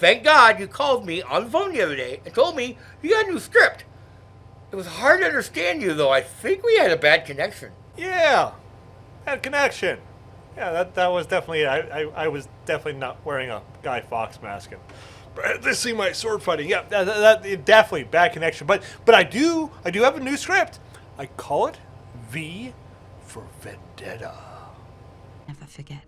Thank God you called me on the phone the other day and told me you got a new script. It was hard to understand you, though. I think we had a bad connection. Yeah, had connection. Yeah, that was definitely. I was definitely not wearing a Guy Fawkes mask and this see my sword fighting. Yeah, that definitely bad connection. But I do have a new script. I call it V for Vendetta. Never forget.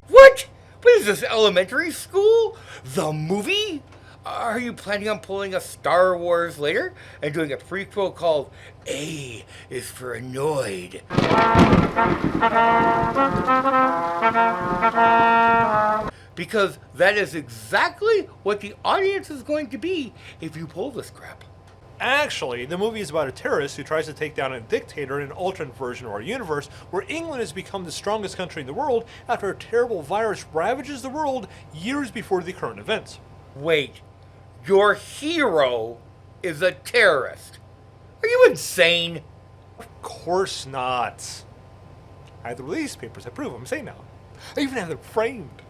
What? What is this, elementary school? The movie? Are you planning on pulling a Star Wars later and doing a prequel called A is for Annoyed? Because that is exactly what the audience is going to be if you pull this crap. Actually, the movie is about a terrorist who tries to take down a dictator in an alternate version of our universe where England has become the strongest country in the world after a terrible virus ravages the world years before the current events. Wait, your hero is a terrorist? Are you insane? Of course not. I have the release papers that prove I'm saying now. I even have them framed.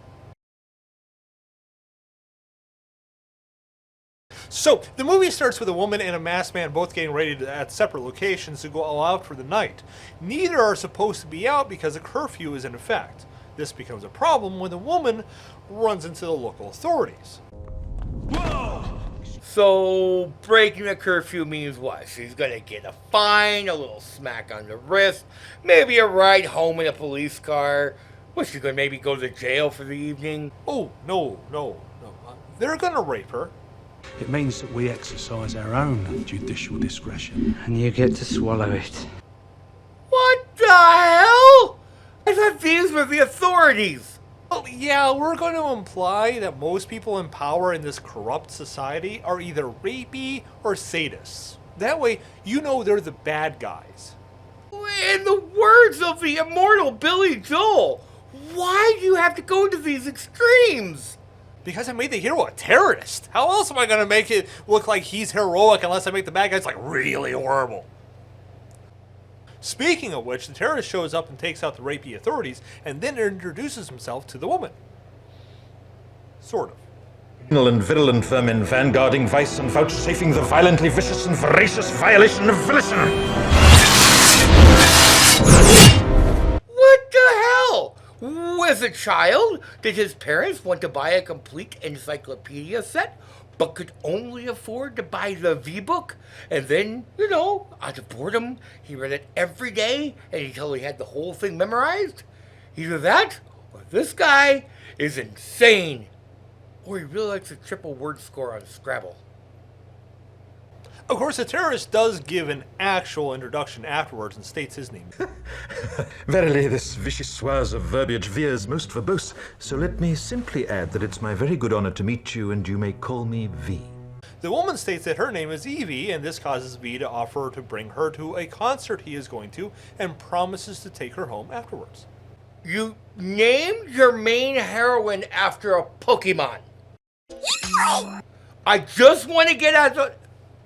So, the movie starts with a woman and a masked man both getting ready at separate locations to go all out for the night. Neither are supposed to be out because a curfew is in effect. This becomes a problem when the woman runs into the local authorities. Whoa! So, breaking a curfew means what? She's gonna get a fine, a little smack on the wrist, maybe a ride home in a police car. Was she gonna maybe go to jail for the evening? Oh, no. They're gonna rape her. It means that we exercise our own judicial discretion. And you get to swallow it. What the hell? I thought these were the authorities. Well, yeah, we're going to imply that most people in power in this corrupt society are either rapey or sadists. That way, you know they're the bad guys. In the words of the immortal Billy Joel, why do you have to go to these extremes? Because I made the hero a terrorist. How else am I going to make it look like he's heroic unless I make the bad guys like really horrible? Speaking of which, the terrorist shows up and takes out the rapey authorities and then introduces himself to the woman. Sort of. Venal and virulent vermin vanguarding vice and vouchsafing the violently vicious and voracious violation of volition. What the hell? As a child, did his parents want to buy a complete encyclopedia set, but could only afford to buy the V-book? And then, out of boredom, he read it every day until he had the whole thing memorized? Either that, or this guy is insane. Or he really likes a triple word score on Scrabble. Of course, the terrorist does give an actual introduction afterwards and states his name. Verily, this vichyssoise of verbiage veers most verbose, so let me simply add that it's my very good honor to meet you, and you may call me V. The woman states that her name is Evie, and this causes V to offer to bring her to a concert he is going to, and promises to take her home afterwards. You named your main heroine after a Pokemon. I just want to get out the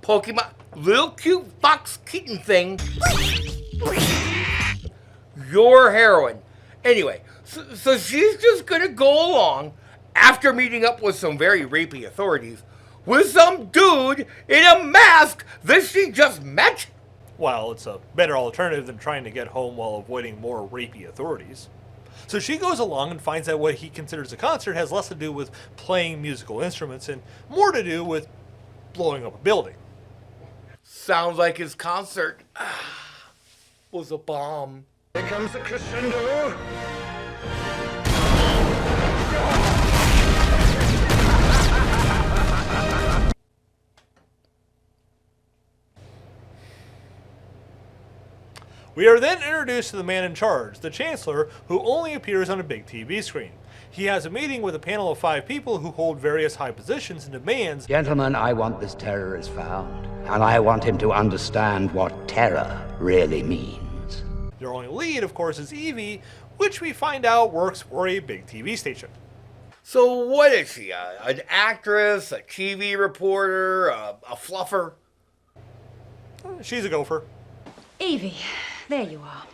Pokemon, little cute fox kitten thing. Your heroine. Anyway, so she's just gonna go along after meeting up with some very rapey authorities with some dude in a mask that she just met? Well, it's a better alternative than trying to get home while avoiding more rapey authorities. So she goes along and finds out what he considers a concert has less to do with playing musical instruments and more to do with blowing up a building. Sounds like his concert was a bomb. Here comes the crescendo. We are then introduced to the man in charge, the Chancellor, who only appears on a big TV screen. He has a meeting with a panel of 5 people who hold various high positions and demands, Gentlemen, I want this terrorist found, and I want him to understand what terror really means. Their only lead, of course, is Evie, which we find out works for a big TV station. So what is she? An actress, a TV reporter, a fluffer? She's a gopher. Evie, there you are.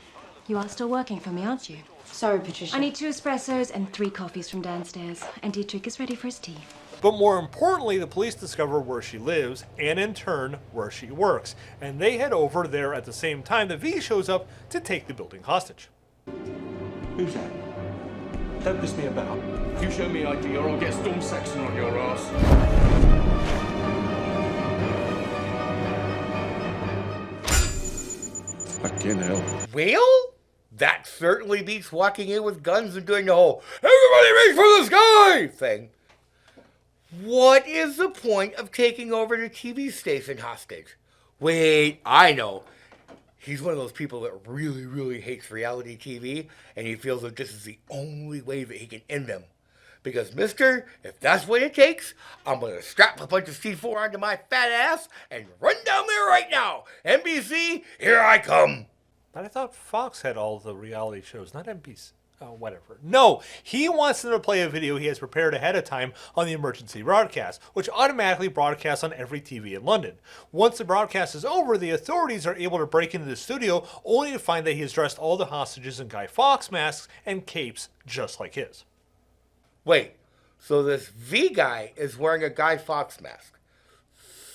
You are still working for me, aren't you? Sorry, Patricia. I need 2 espressos and 3 coffees from downstairs. And Dietrich is ready for his tea. But more importantly, the police discover where she lives, and in turn, where she works. And they head over there at the same time that V shows up to take the building hostage. Who's that? Don't piss me about. If you show me ID or I'll get Storm Saxon on your ass. Fucking hell. Well, that certainly beats walking in with guns and doing the whole "everybody reach for the sky" thing. What is the point of taking over the TV station hostage? Wait, I know. He's one of those people that really, really hates reality TV, and he feels that this is the only way that he can end them. Because, mister, if that's what it takes, I'm going to strap a bunch of C4 onto my fat ass and run down there right now. NBC, here I come. But I thought Fox had all the reality shows, not NBC. Oh, whatever. No, he wants them to play a video he has prepared ahead of time on the emergency broadcast, which automatically broadcasts on every TV in London. Once the broadcast is over, the authorities are able to break into the studio, only to find that he has dressed all the hostages in Guy Fawkes masks and capes just like his. Wait, so this V guy is wearing a Guy Fawkes mask.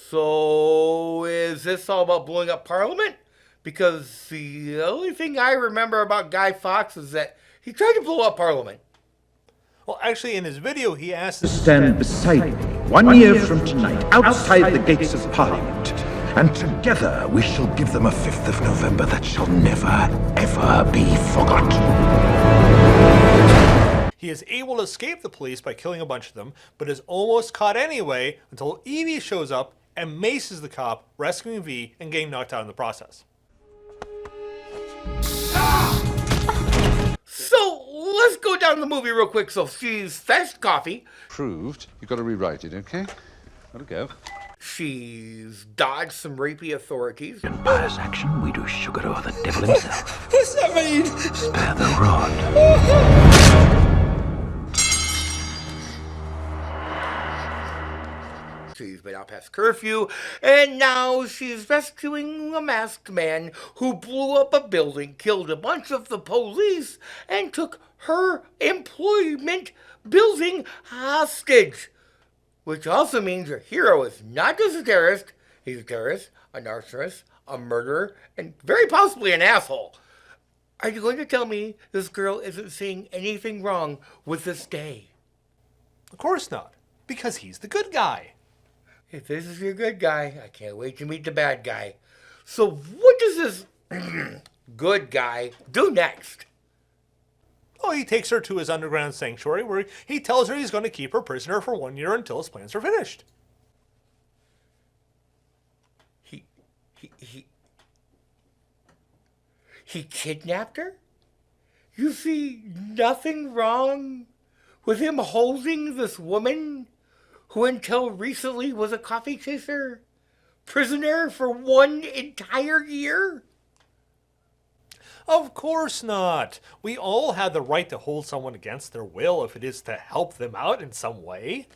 So is this all about blowing up Parliament? Because the only thing I remember about Guy Fawkes is that he tried to blow up Parliament. Well, actually, in his video, he asked us Stand beside me 1 year from tonight, outside the gates of Parliament. And together we shall give them a 5th of November that shall never, ever be forgot. he is able to escape the police by killing a bunch of them, but is almost caught anyway until Evie shows up and maces the cop, rescuing V and getting knocked out in the process. So let's go down the movie real quick. So she's fetched coffee. Proved. You've got to rewrite it, okay? Gotta go. She's dodged some rapey authorities. In pious action, we do sugar or the devil himself. What's that mean? Spare the rod. She's been out past curfew, and now she's rescuing a masked man who blew up a building, killed a bunch of the police, and took her employment building hostage. Which also means her hero is not just a terrorist, he's a terrorist, a narcissist, a murderer, and very possibly an asshole. Are you going to tell me this girl isn't seeing anything wrong with this day? Of course not, because he's the good guy. If this is your good guy, I can't wait to meet the bad guy. So what does this good guy do next? Oh, he takes her to his underground sanctuary where he tells her he's going to keep her prisoner for 1 year until his plans are finished. He kidnapped her? You see nothing wrong with him holding this woman who until recently was a coffee chaser prisoner for 1 entire year? Of course not. We all have the right to hold someone against their will if it is to help them out in some way.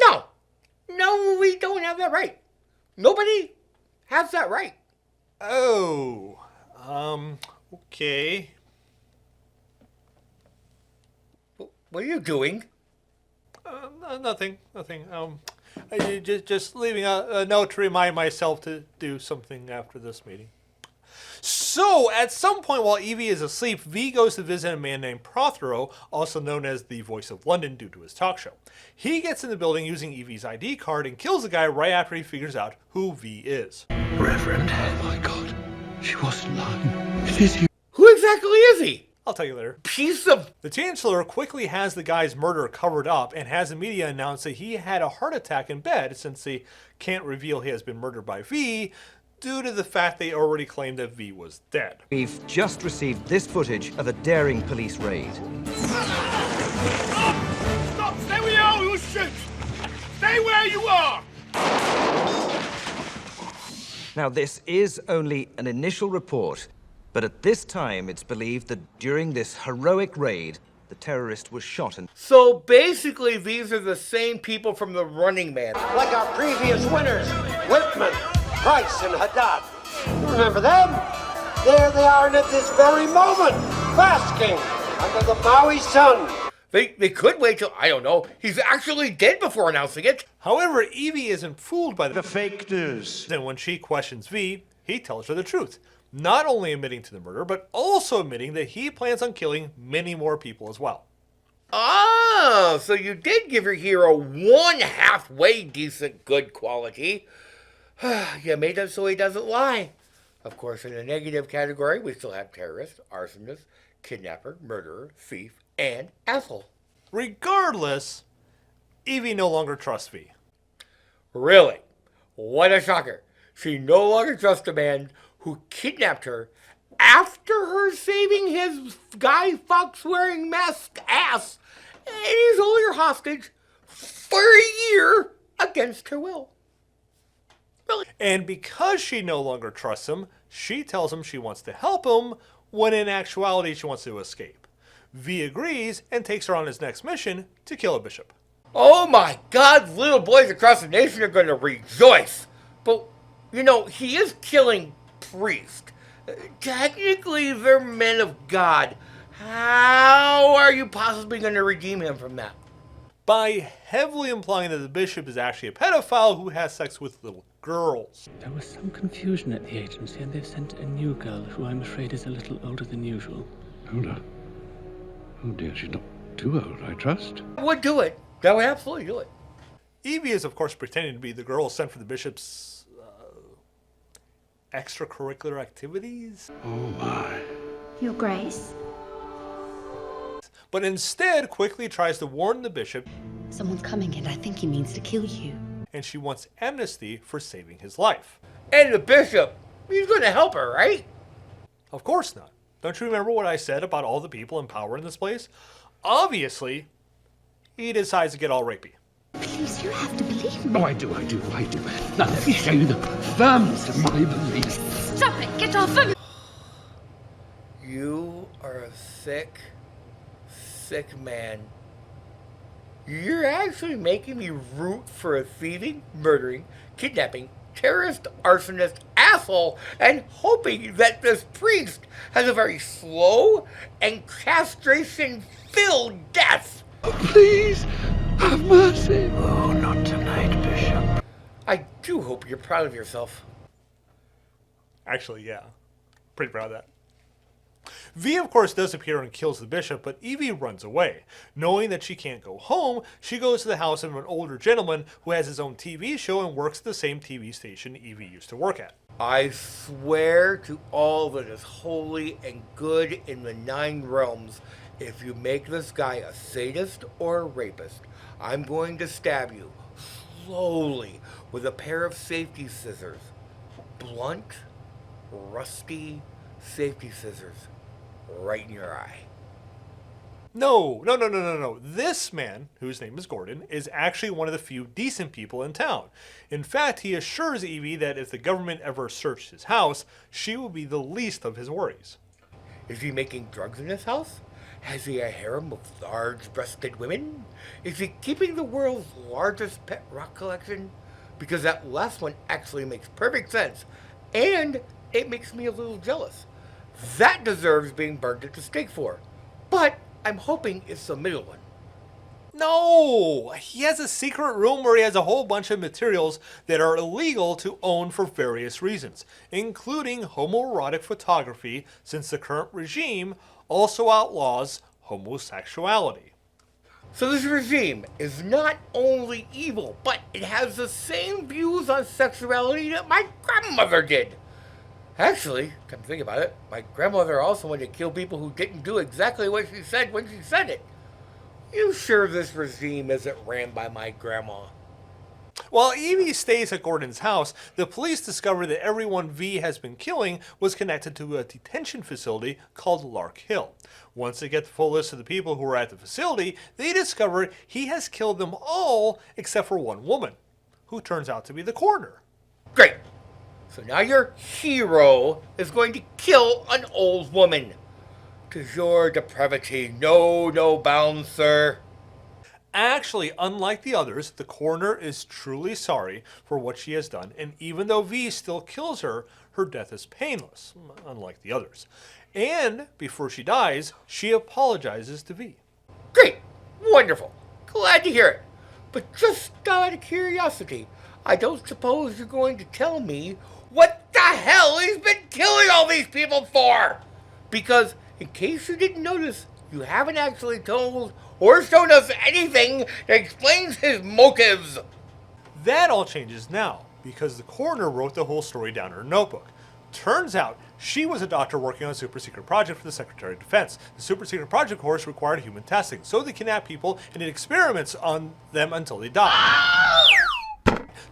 No. No, we don't have that right. Nobody has that right. Oh, okay. What are you doing? Nothing. Just leaving a note to remind myself to do something after this meeting. So, at some point while Evie is asleep, V goes to visit a man named Prothero, also known as the Voice of London due to his talk show. He gets in the building using Evie's ID card and kills the guy right after he figures out who V is. Reverend. Oh my God. She wasn't lying. It is you. Who exactly is he? I'll tell you later. Piece of... The Chancellor quickly has the guy's murder covered up and has the media announce that he had a heart attack in bed since they can't reveal he has been murdered by V due to the fact they already claimed that V was dead. We've just received this footage of a daring police raid. Stop! Stay where you are! You'll shoot! Stay where you are! Now, this is only an initial report, but at this time it's believed that during this heroic raid, the terrorist was shot and... So basically, these are the same people from the Running Man. Like our previous winners, Whitman, Price and Haddad. You remember them? There they are at this very moment, basking under the Maui sun. They could wait till, I don't know, he's actually dead before announcing it. However, Evie isn't fooled by The fake news. And when she questions V, he tells her the truth. Not only admitting to the murder, but also admitting that he plans on killing many more people as well. Oh, so you did give your hero one halfway decent good quality. You made him so he doesn't lie. Of course, in the negative category, we still have terrorist, arsonist, kidnapper, murderer, thief, and asshole. Regardless, Evie no longer trusts V. Really? What a shocker. She no longer trusts a man who kidnapped her after her saving his Guy Fawkes wearing mask ass, and he's holding her hostage for a year against her will. Really? And because she no longer trusts him, she tells him she wants to help him, when in actuality she wants to escape. V agrees and takes her on his next mission to kill a bishop. Oh my God, little boys across the nation are going to rejoice. But, you know, he is killing priests. Technically, they're men of God. How are you possibly going to redeem him from that? By heavily implying that the bishop is actually a pedophile who has sex with little girls. There was some confusion at the agency, and they've sent a new girl who I'm afraid is a little older than usual. Older? Oh dear, she's not too old, I trust. Would do it. That would absolutely do it. Evie is, of course, pretending to be the girl sent for the bishop's extracurricular activities. Oh my. Your Grace. But instead quickly tries to warn the bishop, Someone's coming and I think he means to kill you. and she wants amnesty for saving his life. And the bishop, he's going to help her, right? Of course not. Don't you remember what I said about all the people in power in this place? Obviously, he decides to get all rapey. Please, you have to believe me. Oh, I do. Now let me show you the firmness of my belief. Stop it! Get off of me! You are a sick, sick man. You're actually making me root for a thieving, murdering, kidnapping, terrorist, arsonist, asshole, and hoping that this priest has a very slow and castration-filled death. Oh, please, have mercy. Oh, not tonight, Bishop. I do hope you're proud of yourself. Actually, yeah. Pretty proud of that. V, of course, does appear and kills the bishop, but Evie runs away. Knowing that she can't go home, she goes to the house of an older gentleman who has his own TV show and works at the same TV station Evie used to work at. I swear to all that is holy and good in the 9 realms, if you make this guy a sadist or a rapist, I'm going to stab you slowly with a pair of safety scissors. Blunt, rusty safety scissors right in your eye. No. This man, whose name is Gordon, is actually one of the few decent people in town. In fact, he assures Evie that if the government ever searched his house, she will be the least of his worries. Is he making drugs in his house? Has he a harem of large-breasted women? Is he keeping the world's largest pet rock collection? Because that last one actually makes perfect sense, and it makes me a little jealous. That deserves being burned at the stake for. But I'm hoping it's the middle one. No! He has a secret room where he has a whole bunch of materials that are illegal to own for various reasons, including homoerotic photography, since the current regime also outlaws homosexuality. So this regime is not only evil, but it has the same views on sexuality that my grandmother did. Actually, come to think about it, my grandmother also wanted to kill people who didn't do exactly what she said when she said it. You sure this regime isn't ran by my grandma? While Evie stays at Gordon's house, the police discover that everyone V has been killing was connected to a detention facility called Lark Hill. Once they get the full list of the people who were at the facility, they discover he has killed them all except for one woman, who turns out to be the coroner. Great! So now your hero is going to kill an old woman. 'Tis your depravity no bounds, sir. Actually, unlike the others, the coroner is truly sorry for what she has done, and even though V still kills her, her death is painless, unlike the others. And before she dies, she apologizes to V. Great. Wonderful. Glad to hear it. But just out of curiosity, I don't suppose you're going to tell me what the hell he's been killing all these people for? Because, in case you didn't notice, you haven't actually told or shown us anything that explains his motives. That all changes now, because the coroner wrote the whole story down in her notebook. Turns out, she was a doctor working on a super secret project for the Secretary of Defense. The super secret project, of course, required human testing, so they kidnapped people and did experiments on them until they died.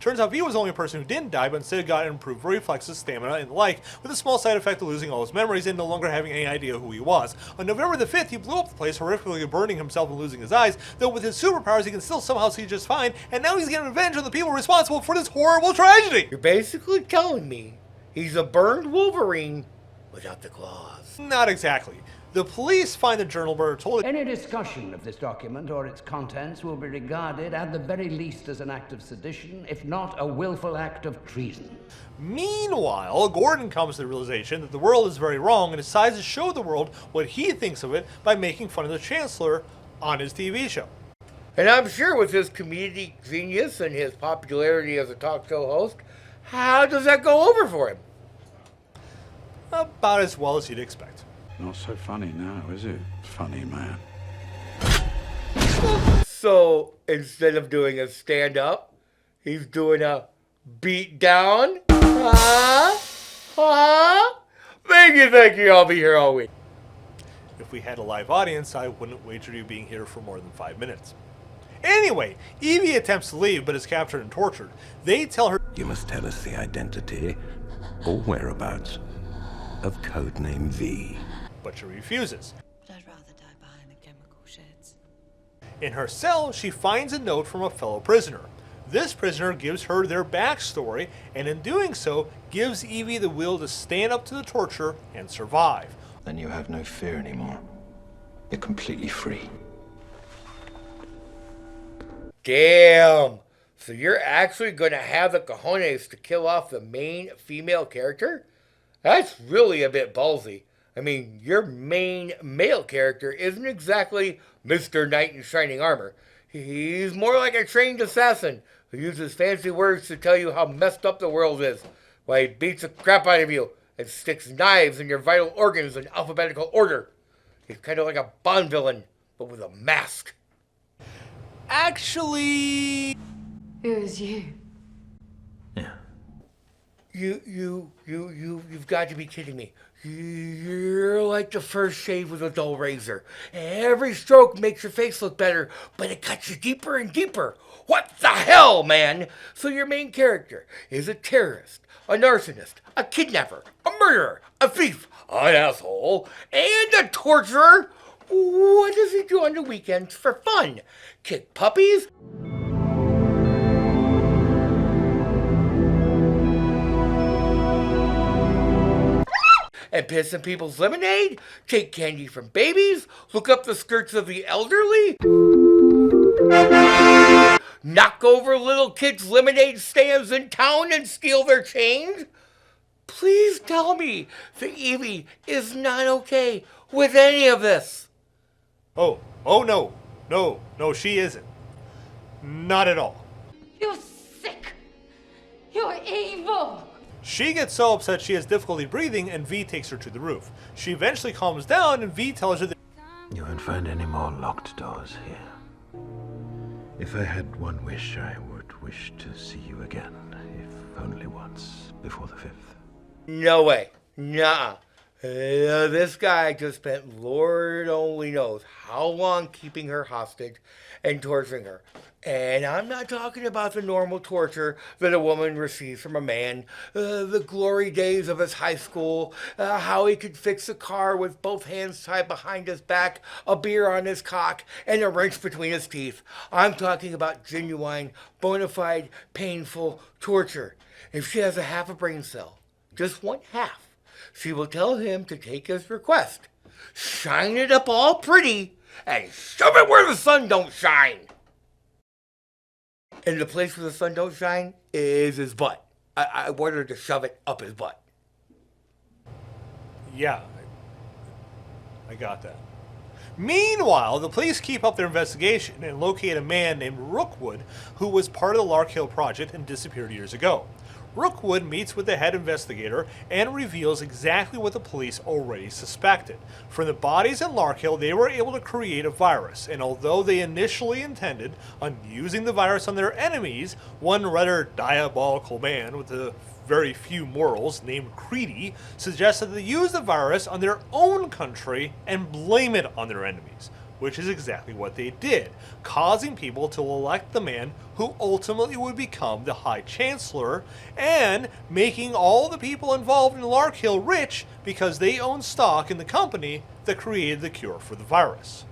Turns out V was the only person who didn't die, but instead got improved reflexes, stamina, and the like, with a small side effect of losing all his memories and no longer having any idea who he was. On November the 5th, he blew up the place, horrifically burning himself and losing his eyes, though with his superpowers he can still somehow see just fine, and now he's getting revenge on the people responsible for this horrible tragedy! You're basically telling me he's a burned Wolverine without the claws. Not exactly. The police find the journal where told Any discussion of this document or its contents will be regarded at the very least as an act of sedition, if not a willful act of treason. Meanwhile, Gordon comes to the realization that the world is very wrong and decides to show the world what he thinks of it by making fun of the Chancellor on his TV show. And I'm sure with his comedic genius and his popularity as a talk show host, how does that go over for him? About as well as you'd expect. Not so funny now, is it? Funny man. So, instead of doing a stand-up, he's doing a beat-down? Huh? Thank you, I'll be here all week. If we had a live audience, I wouldn't wager you being here for more than 5 minutes. Anyway, Evie attempts to leave, but is captured and tortured. They tell her, You must tell us the identity or whereabouts of codename V. But she refuses. But I'd rather die behind the chemical sheds. In her cell, she finds a note from a fellow prisoner. This prisoner gives her their backstory, and in doing so, gives Evie the will to stand up to the torture and survive. Then you have no fear anymore. You're completely free. Damn. So you're actually going to have the cojones to kill off the main female character? That's really a bit ballsy. I mean, your main male character isn't exactly Mr. Knight in shining armor. He's more like a trained assassin who uses fancy words to tell you how messed up the world is, while he beats the crap out of you and sticks knives in your vital organs in alphabetical order. He's kind of like a Bond villain, but with a mask. Actually... It was you. Yeah. You've got to be kidding me. You're like the first shave with a dull razor. Every stroke makes your face look better, but it cuts you deeper and deeper. What the hell, man? So your main character is a terrorist, a narcissist, a kidnapper, a murderer, a thief, an asshole, and a torturer? What does he do on the weekends for fun? Kick puppies? And piss in people's lemonade? Take candy from babies? Look up the skirts of the elderly? Knock over little kids' lemonade stands in town and steal their change? Please tell me that Evie is not okay with any of this. Oh no, she isn't. Not at all. You're sick. You're evil. She gets so upset she has difficulty breathing, and V takes her to the roof. She eventually calms down, and V tells her that You won't find any more locked doors here. If I had one wish, I would wish to see you again, if only once, before the 5th. No way. Nuh-uh. This guy just spent Lord only knows how long keeping her hostage and torturing her. And I'm not talking about the normal torture that a woman receives from a man, the glory days of his high school, how he could fix a car with both hands tied behind his back, a beer on his cock, and a wrench between his teeth. I'm talking about genuine, bona fide, painful torture. If she has a half a brain cell, just one half, she will tell him to take his request, shine it up all pretty, and shove it where the sun don't shine. And the place where the sun don't shine is his butt. I wanted her to shove it up his butt. Yeah, I got that. Meanwhile, the police keep up their investigation and locate a man named Rookwood who was part of the Larkhill project and disappeared years ago. Rookwood meets with the head investigator and reveals exactly what the police already suspected. From the bodies in Larkhill, they were able to create a virus, and although they initially intended on using the virus on their enemies, one rather diabolical man with a very few morals, named Creedy, suggested they use the virus on their own country and blame it on their enemies, which is exactly what they did, causing people to elect the man who ultimately would become the High Chancellor, and making all the people involved in Larkhill rich because they own stock in the company that created the cure for the virus.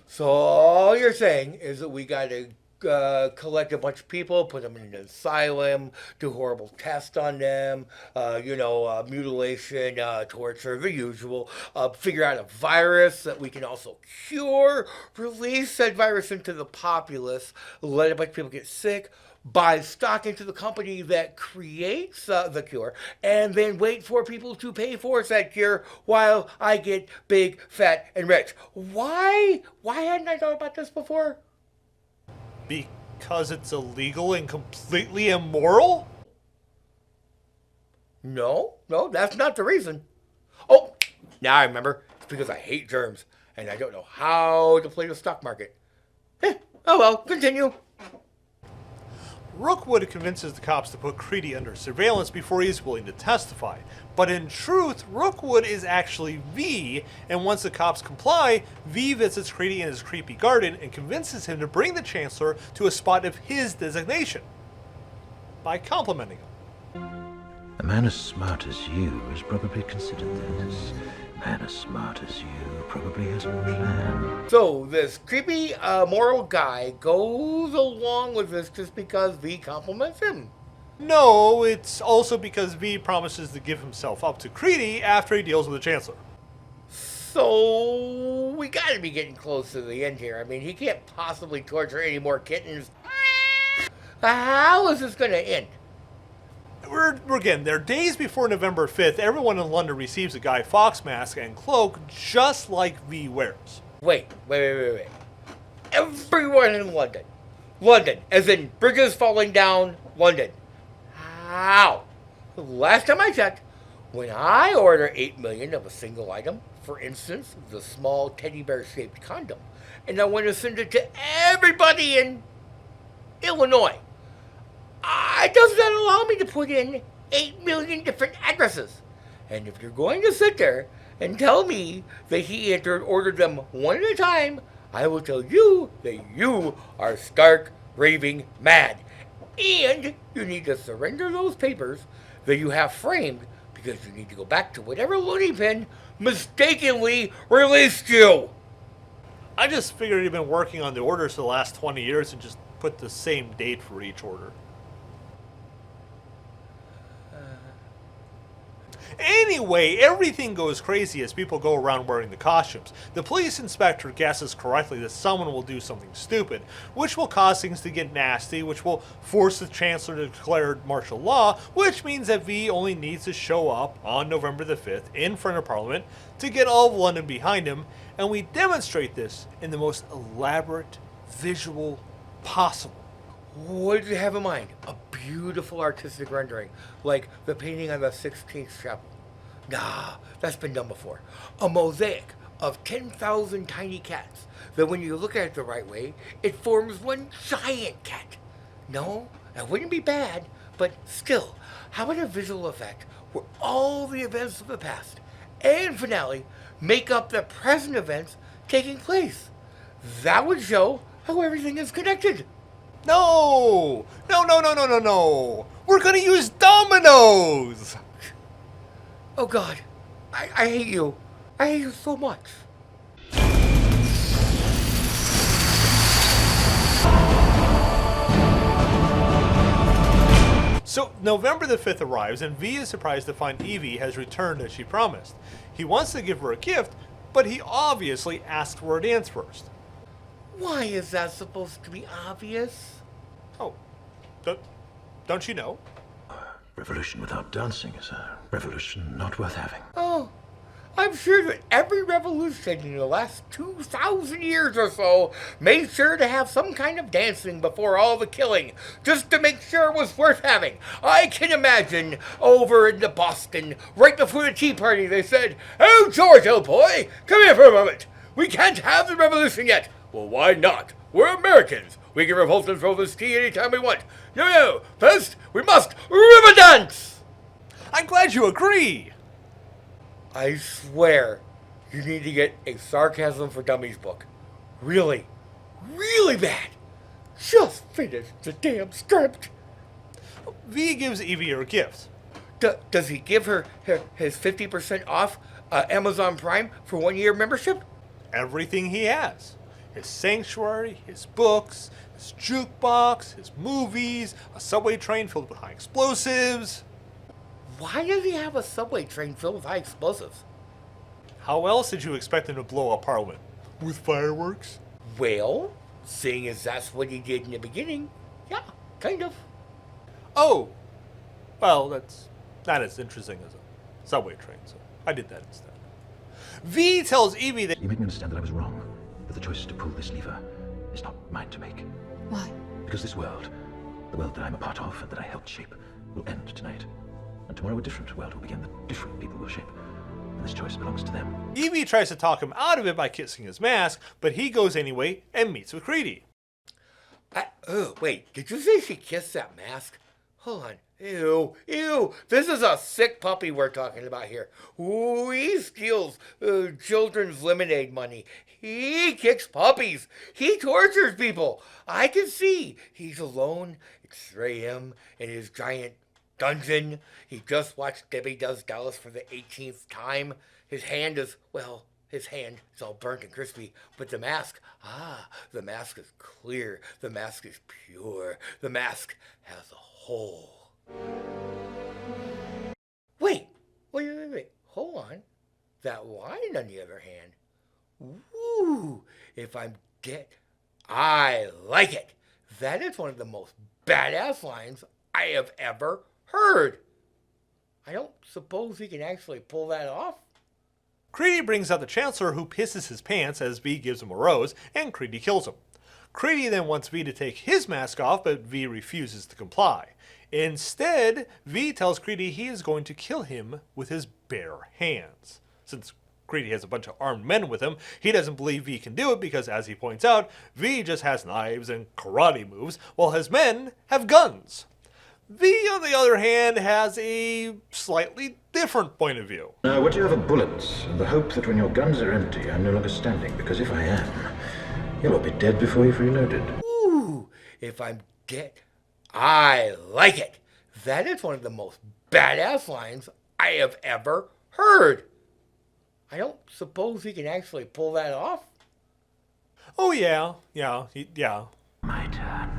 So all you're saying is that we got to collect a bunch of people, put them in an asylum, do horrible tests on them, mutilation, torture, the usual, figure out a virus that we can also cure, release that virus into the populace, let a bunch of people get sick, buy stock into the company that creates the cure, and then wait for people to pay for said cure while I get big, fat, and rich. Why hadn't I thought about this before? Because it's illegal and completely immoral? No, that's not the reason. Oh, now I remember. It's because I hate germs, and I don't know how to play the stock market. Oh well, continue. Rookwood convinces the cops to put Creedy under surveillance before he is willing to testify. But in truth, Rookwood is actually V, and once the cops comply, V visits Creedy in his creepy garden and convinces him to bring the Chancellor to a spot of his designation by complimenting him. A man as smart as you has probably considered this. A man as smart as you probably has a plan. So this creepy, moral guy goes along with this just because V compliments him. No, it's also because V promises to give himself up to Creedy after he deals with the Chancellor. So we gotta be getting close to the end here. I mean, he can't possibly torture any more kittens. How is this gonna end? We're again, they're days before November 5th. Everyone in London receives a Guy Fawkes mask and cloak just like V wears. Wait. Everyone in London. London, as in bridges falling down, London. How? Last time I checked, when I order 8 million of a single item, for instance, the small teddy bear shaped condom, and I want to send it to everybody in Illinois, does not allow me to put in 8 million different addresses. And if you're going to sit there and tell me that he ordered them one at a time, I will tell you that you are stark raving mad. And you need to surrender those papers that you have framed, because you need to go back to whatever loony bin mistakenly released you. I just figured he'd been working on the orders for the last 20 years and just put the same date for each order. Anyway, everything goes crazy as people go around wearing the costumes. The police inspector guesses correctly that someone will do something stupid, which will cause things to get nasty, which will force the Chancellor to declare martial law, which means that V only needs to show up on November the 5th in front of Parliament to get all of London behind him, and we demonstrate this in the most elaborate visual possible. What did you have in mind? A beautiful artistic rendering, like the painting on the 16th chapel. Nah, that's been done before. A mosaic of 10,000 tiny cats that when you look at it the right way, it forms one giant cat. No, that wouldn't be bad, but still, how about a visual effect where all the events of the past and finale make up the present events taking place? That would show how everything is connected. No! We're gonna use dominoes! Oh God, I hate you. I hate you so much. So, November the 5th arrives, and V is surprised to find Evie has returned as she promised. He wants to give her a gift, but he obviously asks for a dance first. Why is that supposed to be obvious? Oh, Don't you know? Revolution without dancing is a revolution not worth having. Oh, I'm sure that every revolution in the last 2,000 years or so made sure to have some kind of dancing before all the killing, just to make sure it was worth having. I can imagine over in Boston, right before the Tea Party, they said, "Oh, George, old boy, come here for a moment. We can't have the revolution yet." "Well, why not? We're Americans. We can revolt and throw this tea anytime we want." No, first, we must river dance." I'm glad you agree. I swear, you need to get a Sarcasm for Dummies book. Really, really bad. Just finish the damn script. V gives Evie her gift. Does he give her his 50% off Amazon Prime for 1 year membership? Everything he has. His sanctuary, his books, his jukebox, his movies, a subway train filled with high explosives. Why does he have a subway train filled with high explosives? How else did you expect him to blow up Parliament? With fireworks? Well, seeing as that's what he did in the beginning, yeah, kind of. Oh, well, that's not as interesting as a subway train, so I did that instead. V tells Evie that... You made me understand that I was wrong, that the choice to pull this lever is not mine to make. Why? Because this world, the world that I'm a part of and that I helped shape, will end tonight. And tomorrow a different world will begin that different people will shape. And this choice belongs to them. Evie tries to talk him out of it by kissing his mask, but he goes anyway and meets with Creedy. Oh, wait, did you say she kissed that mask? Hold on. Ew, ew. This is a sick puppy we're talking about here. Ooh, he steals children's lemonade money. He kicks puppies. He tortures people. I can see he's alone. It's 3 a.m. in his giant dungeon. He just watched Debbie Does Dallas for the 18th time. His hand is all burnt and crispy. But the mask is clear. The mask is pure. The mask has a hole. Wait. Hold on. That line, on the other hand. Ooh, if I'm dead, I like it. That is one of the most badass lines I have ever heard. I don't suppose he can actually pull that off. Creedy brings out the Chancellor, who pisses his pants as V gives him a rose, and Creedy kills him. Creedy then wants V to take his mask off, but V refuses to comply. Instead, V tells Creedy he is going to kill him with his bare hands. Since Creedy has a bunch of armed men with him, he doesn't believe V can do it because, as he points out, V just has knives and karate moves, while his men have guns. V, on the other hand, has a slightly different point of view. Now, what do you have are bullets, and the hope that when your guns are empty, I'm no longer standing, because if I am, you'll all be dead before you've reloaded. Ooh, if I'm dead, I like it. That is one of the most badass lines I have ever heard. I don't suppose he can actually pull that off. Oh yeah. My turn.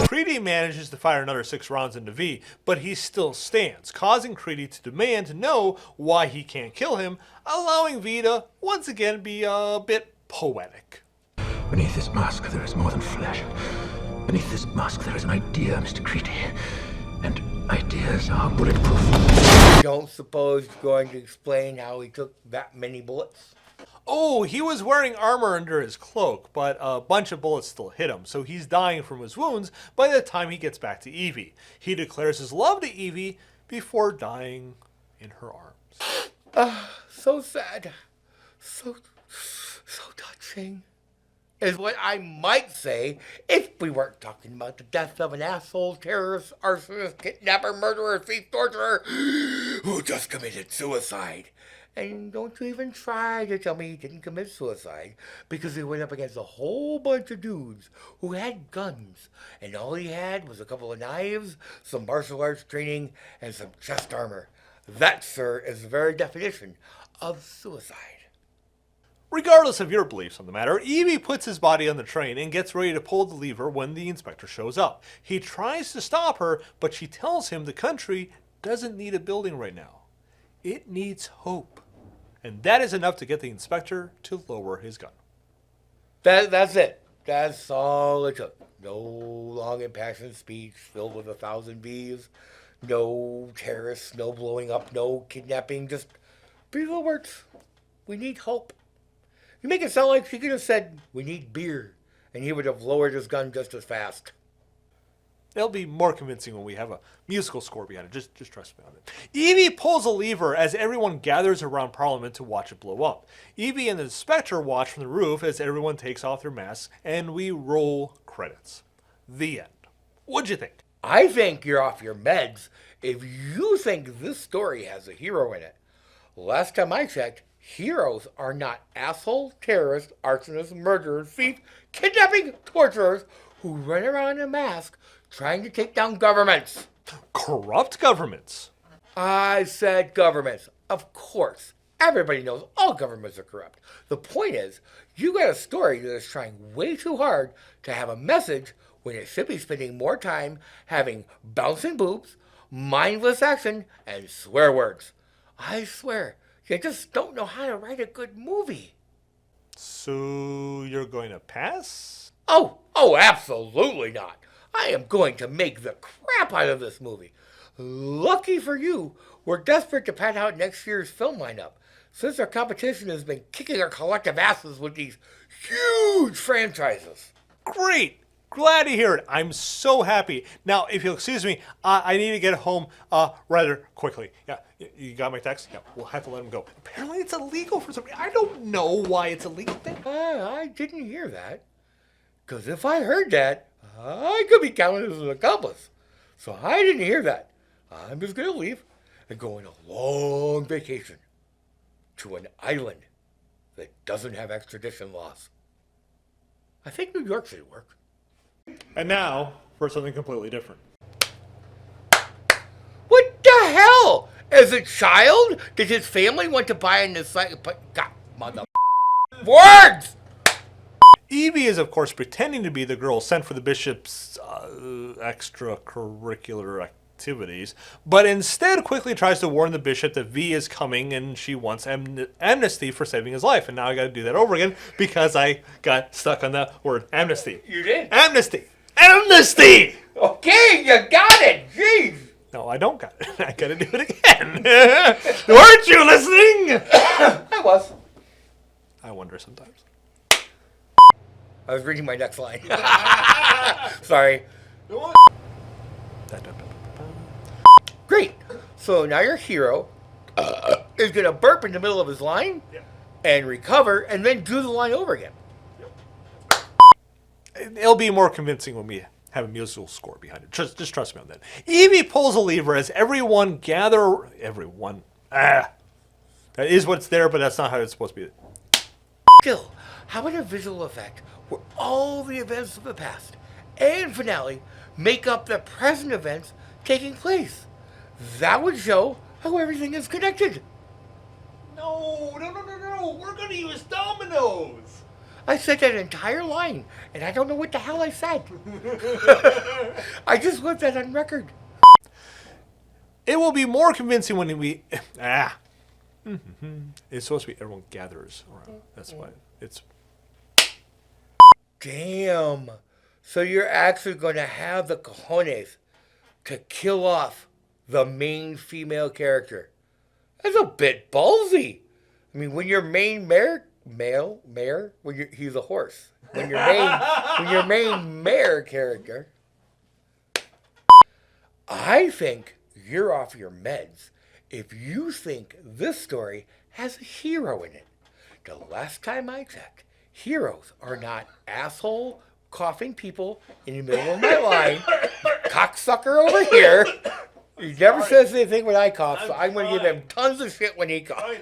Creedy manages to fire another 6 rounds into V, but he still stands, causing Creedy to demand to know why he can't kill him, allowing V to once again be a bit poetic. Beneath this mask there is more than flesh. Beneath this mask there is an idea, Mr. Creedy. And ideas are bulletproof. You don't suppose you're going to explain how he took that many bullets? Oh, he was wearing armor under his cloak, but a bunch of bullets still hit him, so he's dying from his wounds by the time he gets back to Evie. He declares his love to Evie before dying in her arms. So sad. So touching. Is what I might say if we weren't talking about the death of an asshole, terrorist, arsonist, kidnapper, murderer, thief, torturer who just committed suicide. And don't you even try to tell me he didn't commit suicide, because he went up against a whole bunch of dudes who had guns, and all he had was a couple of knives, some martial arts training, and some chest armor. That, sir, is the very definition of suicide. Regardless of your beliefs on the matter, Evie puts his body on the train and gets ready to pull the lever when the inspector shows up. He tries to stop her, but she tells him the country doesn't need a building right now. It needs hope. And that is enough to get the inspector to lower his gun. That's it. That's all it took. No long impassioned speech filled with 1,000 V's. No terrorists, no blowing up, no kidnapping. Just beautiful words. We need hope. You make it sound like she could have said, we need beer. And he would have lowered his gun just as fast. It'll be more convincing when we have a musical score behind it. Just trust me on it. Evie pulls a lever as everyone gathers around Parliament to watch it blow up. Evie and the inspector watch from the roof as everyone takes off their masks, and we roll credits. The end. What'd you think? I think you're off your meds if you think this story has a hero in it. Last time I checked, heroes are not asshole, terrorists, arsonists, murderers, thieves, kidnapping, torturers who run around in a mask trying to take down governments. Corrupt governments. I said governments. Of course. Everybody knows all governments are corrupt. The point is, you got a story that is trying way too hard to have a message when it should be spending more time having bouncing boobs, mindless action, and swear words. I swear, you just don't know how to write a good movie. So you're going to pass? Oh, absolutely not. I am going to make the crap out of this movie. Lucky for you, we're desperate to pad out next year's film lineup, since our competition has been kicking our collective asses with these huge franchises. Great! Glad to hear it. I'm so happy. Now, if you'll excuse me, I need to get home rather quickly. Yeah, you got my text? Yeah, we'll have to let him go. Apparently it's illegal for some reason. I don't know why it's illegal. I didn't hear that. Because if I heard that, I could be counted as an accomplice. So I didn't hear that. I'm just going to leave and go on a long vacation to an island that doesn't have extradition laws. I think New York should work. And now for something completely different. What the hell? As a child, did his family want to buy an encyclopedia? God, mother words! Evie is, of course, pretending to be the girl sent for the bishop's extracurricular activities, but instead quickly tries to warn the bishop that V is coming and she wants amnesty for saving his life. And now I got to do that over again because I got stuck on the word amnesty. You did? Amnesty! Amnesty! Okay, you got it! Jeez! No, I don't got it. I got to do it again. Weren't you listening? I was. I wonder sometimes. I was reading my next line. Sorry. Great. So now your hero is going to burp in the middle of his line and recover and then do the line over again. It'll be more convincing when we have a musical score behind it. Just trust me on that. Evie pulls a lever as everyone gather... Everyone. That is what's there, but that's not how it's supposed to be. Still, how about a visual effect where all the events of the past and finale make up the present events taking place? That would show how everything is connected. No. We're going to use dominoes. I said that entire line, and I don't know what the hell I said. I just want that on record. It will be more convincing when we... It's supposed to be everyone gathers around. That's why it's... Damn. So you're actually going to have the cojones to kill off the main female character. That's a bit ballsy. I mean, when your main he's a horse. When your main mayor character, I think you're off your meds if you think this story has a hero in it. The last time I checked, heroes are not asshole coughing people in the middle of my line. Cocksucker over here. He never says anything when I cough, so I'm going to give him tons of shit when he coughs.